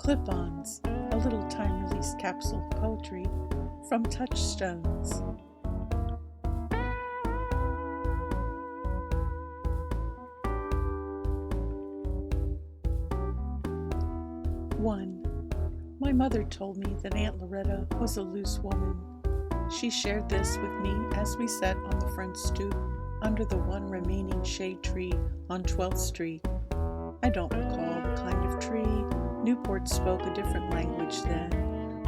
Clip-ons, a little time-release capsule of poetry from Touchstones. 1. My mother told me that Aunt Loretta was a loose woman. She shared this with me as we sat on the front stoop under the one remaining shade tree on 12th Street. I don't recall the kind of tree. Newport spoke a different language then,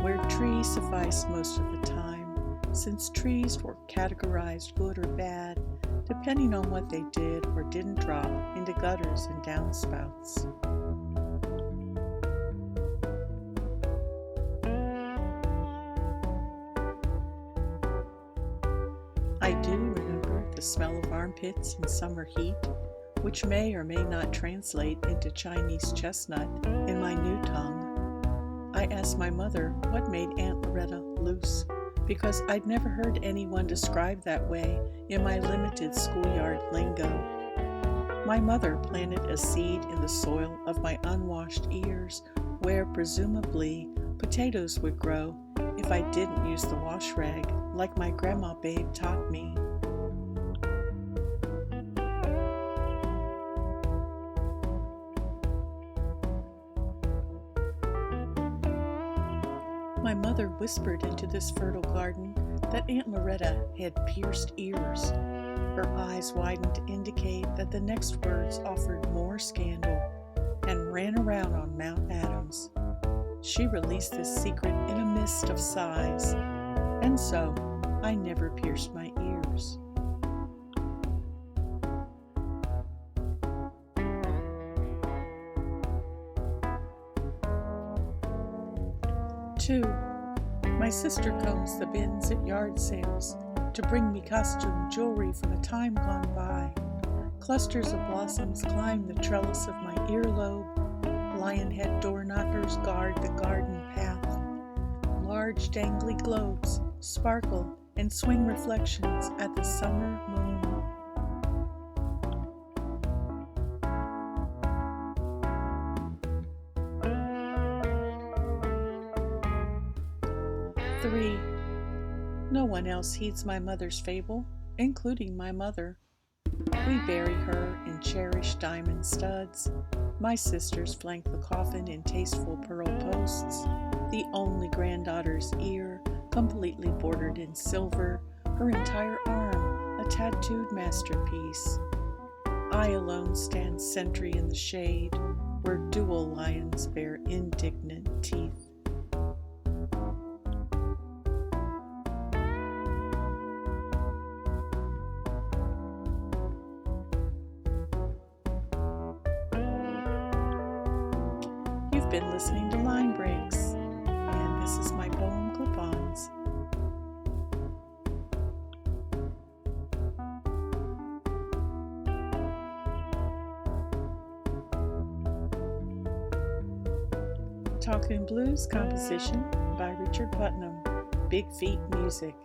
where tree sufficed most of the time, since trees were categorized good or bad, depending on what they did or didn't drop into gutters and downspouts. I do remember the smell of armpits in summer heat, which may or may not translate into Chinese chestnut in my new tongue. I asked my mother what made Aunt Loretta loose, because I'd never heard anyone describe that way in my limited schoolyard lingo. My mother planted a seed in the soil of my unwashed ears, where presumably potatoes would grow if I didn't use the wash rag, like my grandma babe taught me. My mother whispered into this fertile garden that Aunt Loretta had pierced ears. Her eyes widened to indicate that the next words offered more scandal, and ran around on Mount Adams. She released this secret in a mist of sighs, and so I never pierced my ears. Two, my sister combs the bins at yard sales to bring me costume jewelry from a time gone by. Clusters of blossoms climb the trellis of my earlobe. Lionhead door knockers guard the garden path. Large dangly globes sparkle and swing reflections at the summer moon. Three, no one else heeds my mother's fable, including my mother. We bury her in cherished diamond studs. My sisters flank the coffin in tasteful pearl posts. The only granddaughter's ear, completely bordered in silver, her entire arm a tattooed masterpiece. I alone stand sentry in the shade, where dual lions bear indignant teeth. You've been listening to Line Breaks, and this is my poem Clip-ons. Talkin' Blues composition by Richard Putnam, Big Feet Music.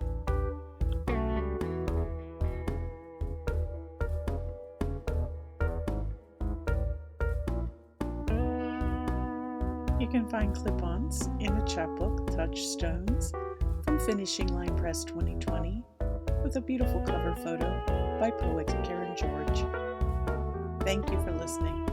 You can find clip-ons in the chapbook Touchstones from Finishing Line Press 2020 with a beautiful cover photo by poet Karen George. Thank you for listening.